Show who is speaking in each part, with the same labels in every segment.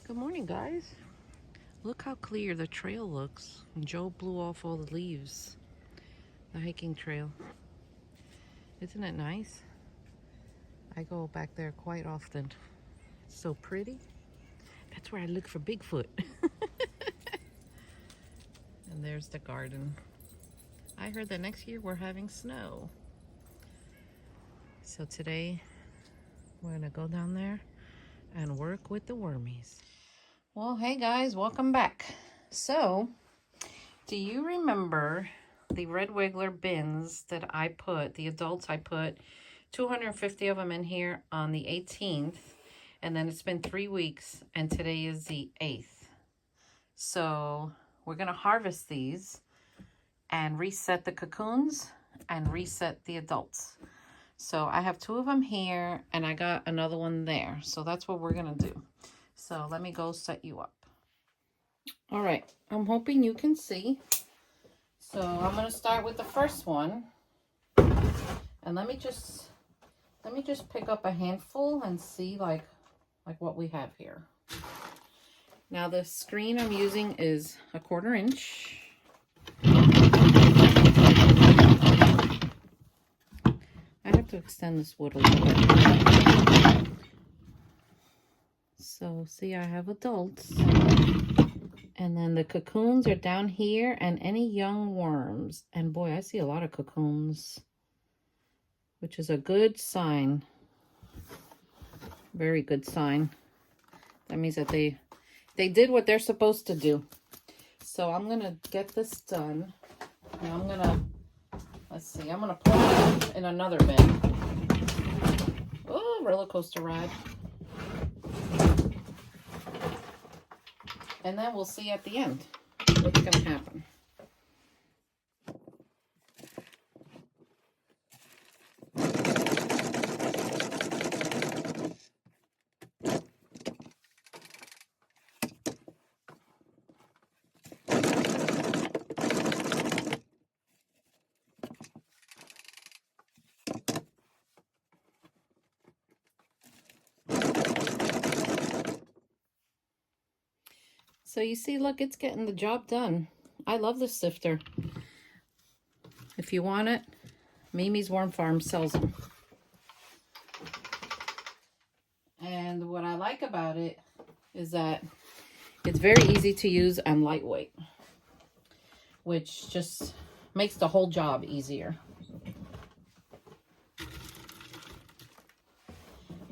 Speaker 1: Good morning, guys. Look how clear the trail looks. Joe blew off all the leaves. The hiking trail. Isn't it nice? I go back there quite often. It's so pretty. That's where I look for Bigfoot. And there's the garden. I heard that next year we're having snow. So today we're gonna go down there and work with the wormies. Well, hey guys, welcome back. So, do you remember the red wiggler bins that I put, the adults I put 250 of them in here on the 18th, and then it's been 3 weeks, and today is the 8th. So we're gonna harvest these and reset the cocoons and reset the adults. So I have 2 of them here, and I got another one there. So that's what we're gonna do. So let me go set you up. All right, I'm hoping you can see. So I'm gonna start with the first one, and let me just pick up a handful and see like what we have here. Now the screen I'm using is a 1/4 inch. I have to extend this wood a little bit. So see, I have adults. And then the cocoons are down here, and any young worms. And boy, I see a lot of cocoons, which is a good sign. Very good sign. That means that they did what they're supposed to do. So I'm going to get this done. Now I'm going to, let's see, I'm going to put it in another bin. Oh, roller coaster ride. And then we'll see at the end what's going to happen. So you see, look, it's getting the job done. I love this sifter. If you want it, Mimi's Worm Farm sells them. And what I like about it is that it's very easy to use and lightweight, which just makes the whole job easier.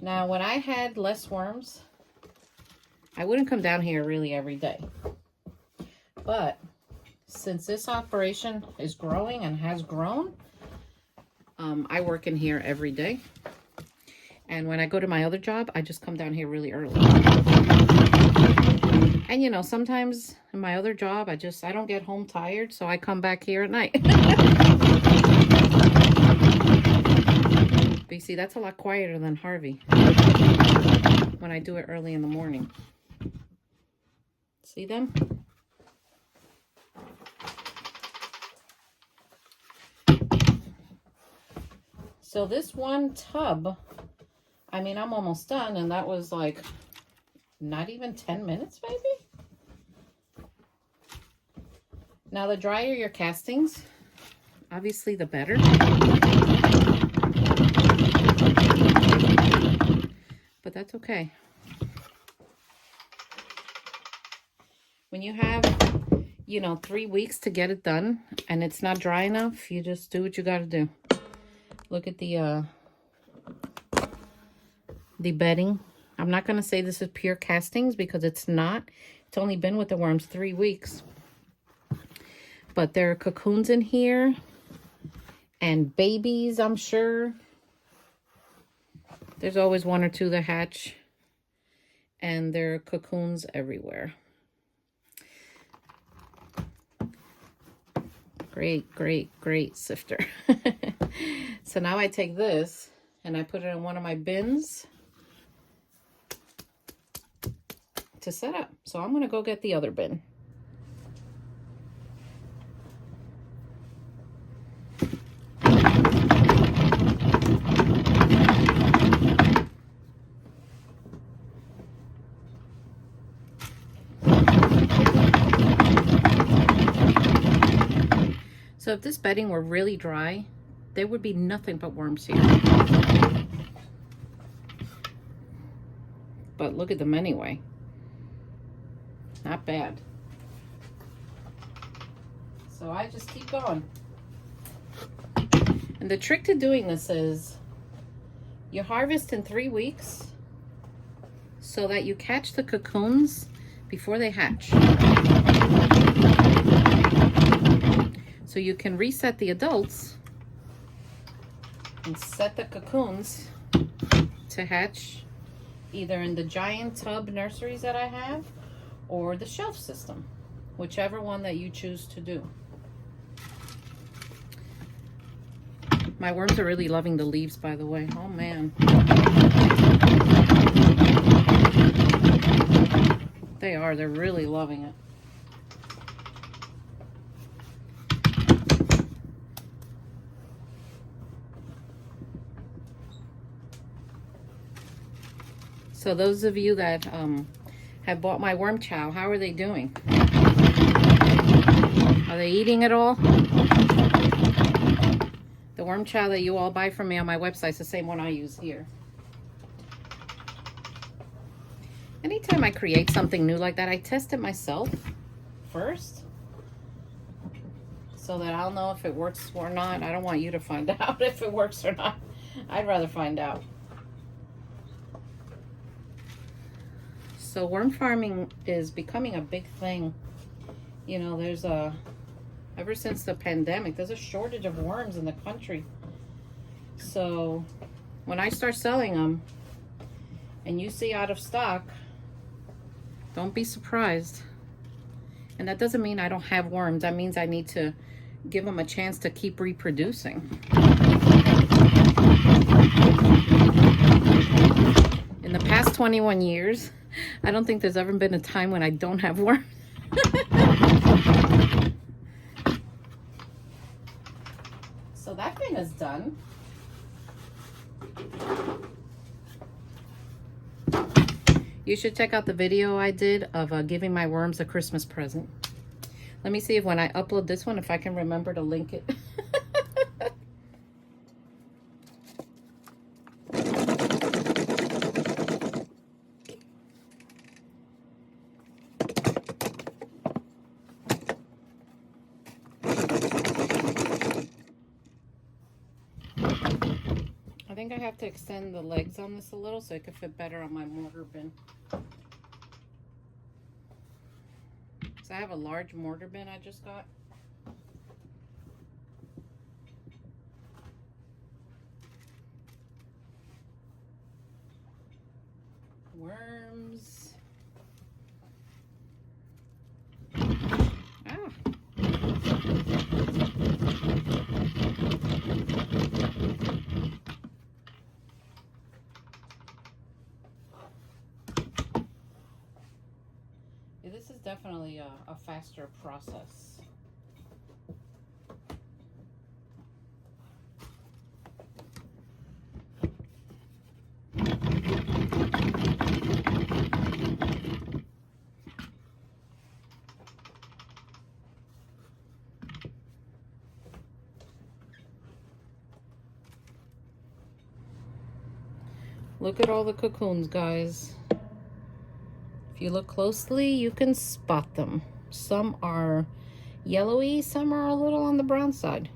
Speaker 1: Now, when I had less worms, I wouldn't come down here really every day. But since this operation is growing and has grown, I work in here every day. And when I go to my other job, I just come down here really early. And you know, sometimes in my other job, I don't get home tired, so I come back here at night. But you see, that's a lot quieter than Harvey when I do it early in the morning. See them? So this one tub, I mean, I'm almost done, and that was like not even 10 minutes, maybe. Now, the drier your castings, obviously the better. But that's okay. When you have, you know, 3 weeks to get it done and it's not dry enough, you just do what you got to do. Look at the bedding. I'm not going to say this is pure castings because it's not. It's only been with the worms 3 weeks. But there are cocoons in here and babies, I'm sure. There's always 1 or 2 that hatch. And there are cocoons everywhere. Great, great, great sifter. So now I take this and I put it in one of my bins to set up. So I'm going to go get the other bin. So if this bedding were really dry, there would be nothing but worms here. But look at them anyway. Not bad. So I just keep going. And the trick to doing this is you harvest in 3 weeks so that you catch the cocoons before they hatch. So you can reset the adults and set the cocoons to hatch either in the giant tub nurseries that I have or the shelf system, whichever one that you choose to do. My worms are really loving the leaves, by the way. Oh man. They are. They're really loving it. So those of you that have bought my worm chow, how are they doing? Are they eating it all? The worm chow that you all buy from me on my website is the same one I use here. Anytime I create something new like that, I test it myself first so that I'll know if it works or not. I don't want you to find out if it works or not. I'd rather find out. So worm farming is becoming a big thing. You know, there's ever since the pandemic, there's a shortage of worms in the country. So when I start selling them and you see out of stock, don't be surprised. And that doesn't mean I don't have worms. That means I need to give them a chance to keep reproducing. In the past 21 years, I don't think there's ever been a time when I don't have worms. So that thing is done. You should check out the video I did of giving my worms a Christmas present. Let me see if when I upload this one, if I can remember to link it. I think I have to extend the legs on this a little so it could fit better on my mortar bin. So I have a large mortar bin I just got. Worms. Ah. This is definitely a faster process. Look at all the cocoons, guys. If you look closely, you can spot them. Some are yellowy, some are a little on the brown side.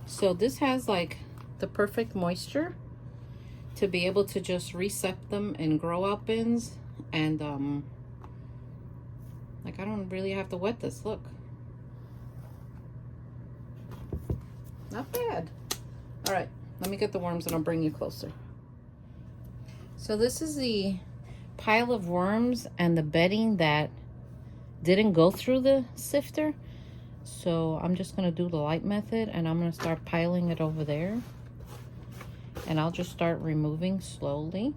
Speaker 1: So this has like the perfect moisture to be able to just reset them in grow out bins. And like I don't really have to wet this, look. Not bad. All right, let me get the worms and I'll bring you closer. So this is the pile of worms and the bedding that didn't go through the sifter. So I'm just going to do the light method and I'm going to start piling it over there. And I'll just start removing slowly.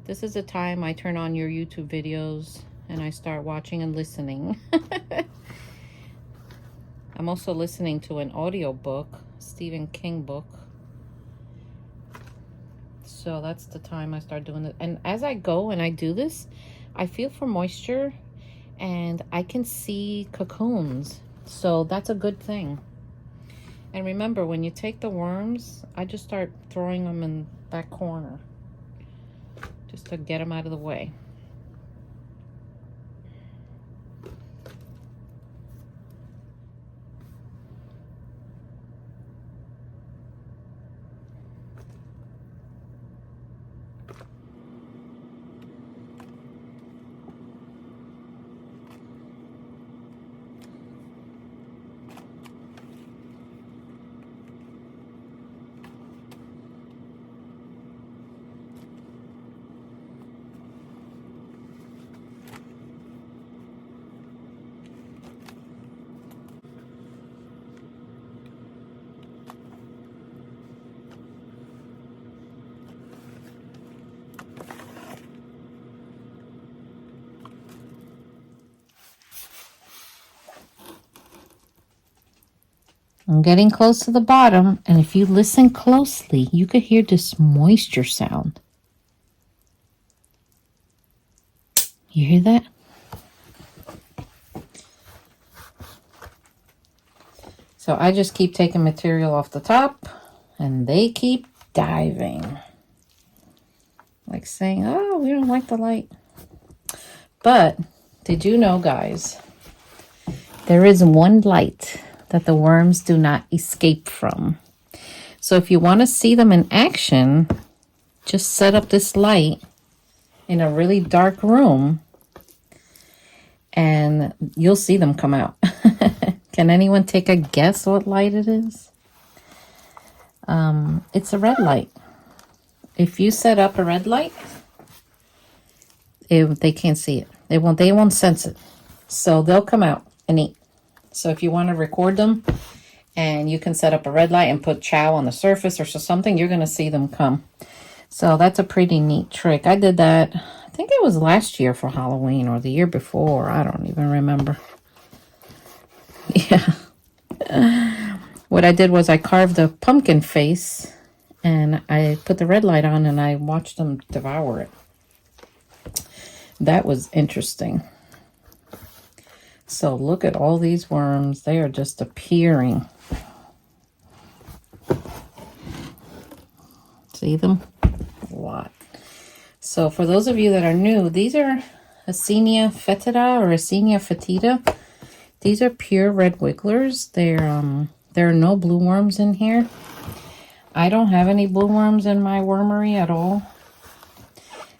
Speaker 1: This is the time I turn on your YouTube videos and I start watching and listening. I'm also listening to an audio book, Stephen King book. So that's the time I start doing it. And as I go and I do this, I feel for moisture and I can see cocoons. So that's a good thing. And remember, when you take the worms, I just start throwing them in that corner just to get them out of the way. I'm getting close to the bottom, and if you listen closely, you could hear this moisture sound. You hear that? So I just keep taking material off the top, and they keep diving. Like saying, oh, we don't like the light. But did you know, guys, there is one light that the worms do not escape from. So if you want to see them in action, just set up this light in a really dark room and you'll see them come out. Can anyone take a guess what light it is? It's a red light. If you set up a red light, they can't see it. They won't sense it. So they'll come out and eat. So if you want to record them and you can set up a red light and put chow on the surface or something, you're going to see them come. So that's a pretty neat trick. I did that, I think it was last year for Halloween or the year before. I don't even remember. Yeah. What I did was I carved a pumpkin face and I put the red light on and I watched them devour it. That was interesting. So look at all these worms. They are just appearing. See them? A lot. So for those of you that are new, these are Acenia fetida or Acenia fetida. These are pure red wigglers. There are no blue worms in here. I don't have any blue worms in my wormery at all.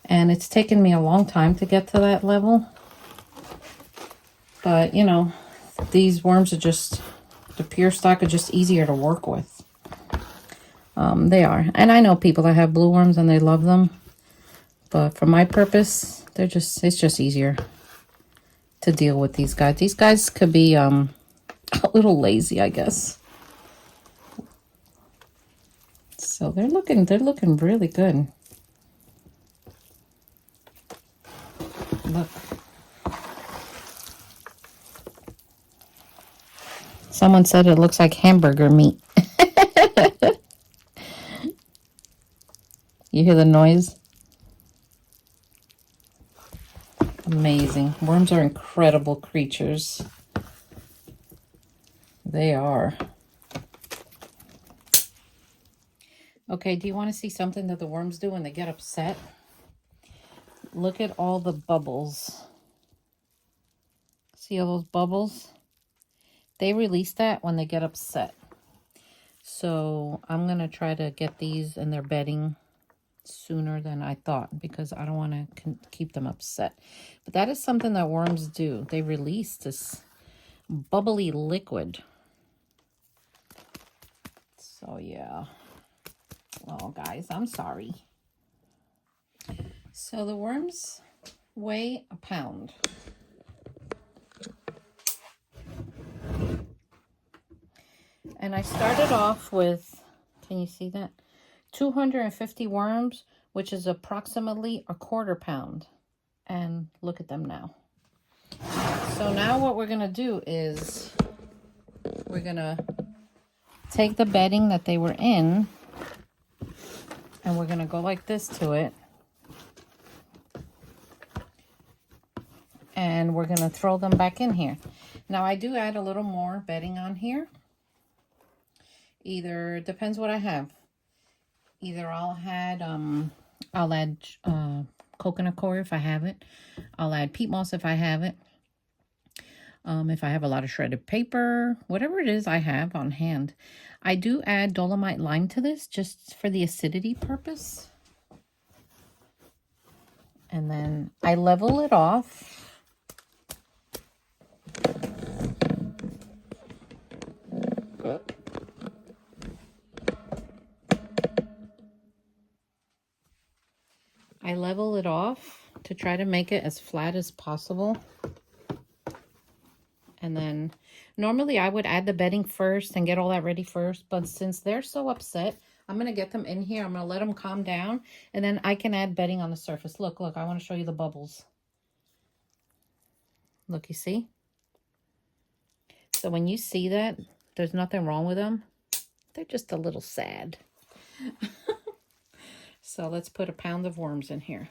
Speaker 1: And it's taken me a long time to get to that level. But, you know, these worms are just, the pure stock are just easier to work with. They are. And I know people that have blue worms and they love them. But for my purpose, it's just easier to deal with these guys. These guys could be a little lazy, I guess. So they're looking really good. Look. Someone said it looks like hamburger meat. You hear the noise? Amazing. Worms are incredible creatures. They are. Okay, do you want to see something that the worms do when they get upset? Look at all the bubbles. See all those bubbles? They release that when they get upset. So I'm going to try to get these in their bedding sooner than I thought because I don't want to keep them upset. But that is something that worms do. They release this bubbly liquid. So yeah. Oh guys, I'm sorry. So the worms weigh a pound. And I started off with, can you see that? 250 worms, which is approximately a quarter pound. And look at them now. So now what we're going to do is we're going to take the bedding that they were in and we're going to go like this to it. and we're gonna throw them back in here. Now I do add a little more bedding on here. Either, depends what I have. Either I'll add coconut coir if I have it. I'll add peat moss if I have it. If I have a lot of shredded paper, whatever it is I have on hand. I do add dolomite lime to this just for the acidity purpose. And then I level it off. I level it off to try to make it as flat as possible. And then normally I would add the bedding first and get all that ready first. But since they're so upset, I'm going to get them in here. I'm going to let them calm down. And then I can add bedding on the surface. Look, I want to show you the bubbles. Look, you see? So when you see that, there's nothing wrong with them. They're just a little sad. So let's put a pound of worms in here.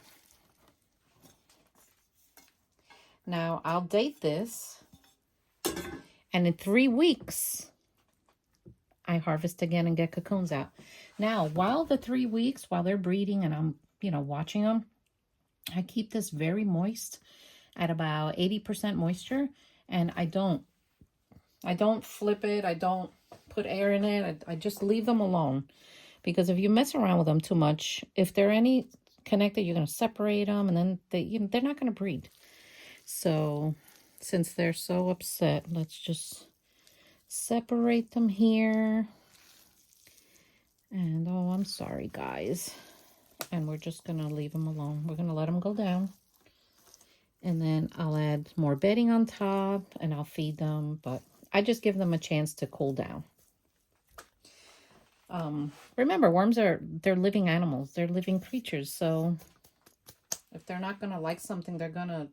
Speaker 1: Now I'll date this. And in 3 weeks, I harvest again and get cocoons out. Now, while the 3 weeks, while they're breeding and I'm, watching them, I keep this very moist at about 80% moisture. And I don't flip it. I don't put air in it. I just leave them alone. Because if you mess around with them too much, if they're any connected, you're going to separate them. And then they're not going to breed. So since they're so upset, let's just separate them here. And oh, I'm sorry, guys. And we're just going to leave them alone. We're going to let them go down. And then I'll add more bedding on top and I'll feed them. But I just give them a chance to cool down. Remember, worms they're living animals. They're living creatures. So if they're not going to like something, they're going to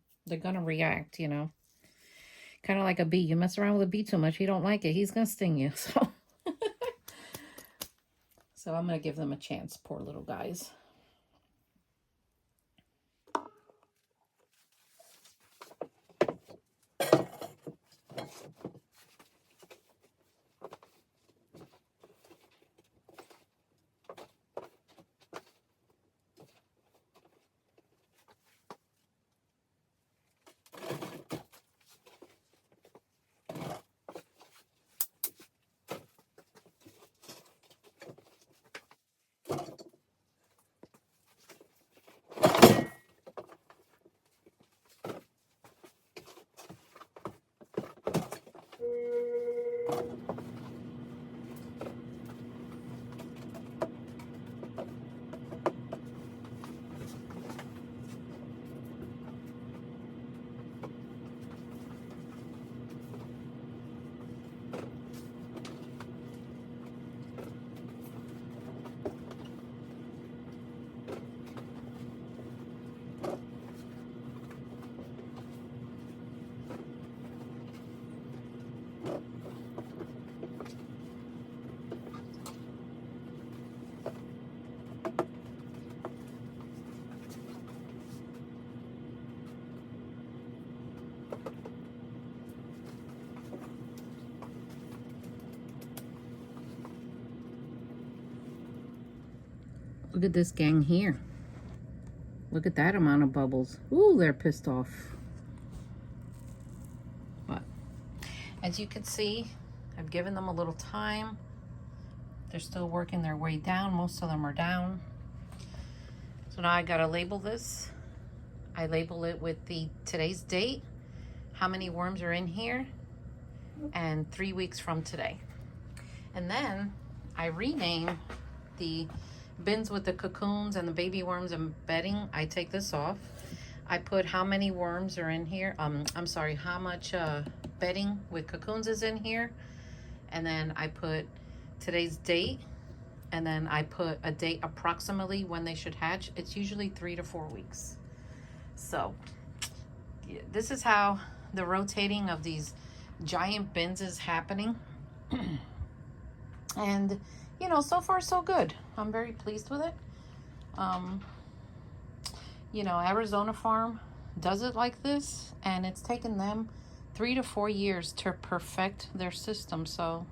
Speaker 1: react, Kind of like a bee. You mess around with a bee too much, he don't like it. He's going to sting you. So I'm going to give them a chance, poor little guys. Look at this gang here. Look at that amount of bubbles. Ooh, they're pissed off. But as you can see, I've given them a little time. They're still working their way down. Most of them are down. So now I gotta label this. I label it with today's date, how many worms are in here, and 3 weeks from today. And then I rename the bins with the cocoons and the baby worms and bedding. I take this off. I put how many worms are in here. I'm sorry, how much bedding with cocoons is in here. And then I put today's date. And then I put a date approximately when they should hatch. It's usually 3 to 4 weeks. So yeah, this is how the rotating of these giant bins is happening. And so far so good. I'm very pleased with it. Arizona farm, does it like this, and it's taken them 3 to 4 years to perfect their system. So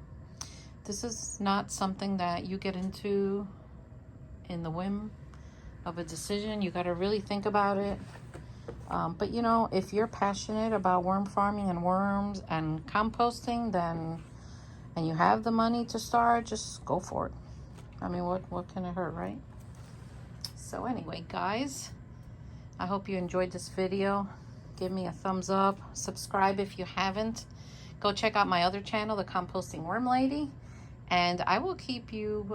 Speaker 1: this is not something that you get into in the whim of a decision. You got to really think about it. But you know, if you're passionate about worm farming and worms and composting, then, and you have the money to start, just go for it. I mean, what can it hurt, right? So anyway, guys, I hope you enjoyed this video. Give me a thumbs up. Subscribe if you haven't. Go check out my other channel, The Composting Worm Lady. And I will keep you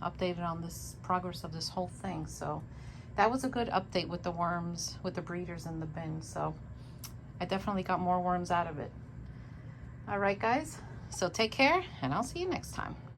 Speaker 1: updated on this progress of this whole thing. So that was a good update with the worms, with the breeders in the bin. So I definitely got more worms out of it. All right, guys. So take care, and I'll see you next time.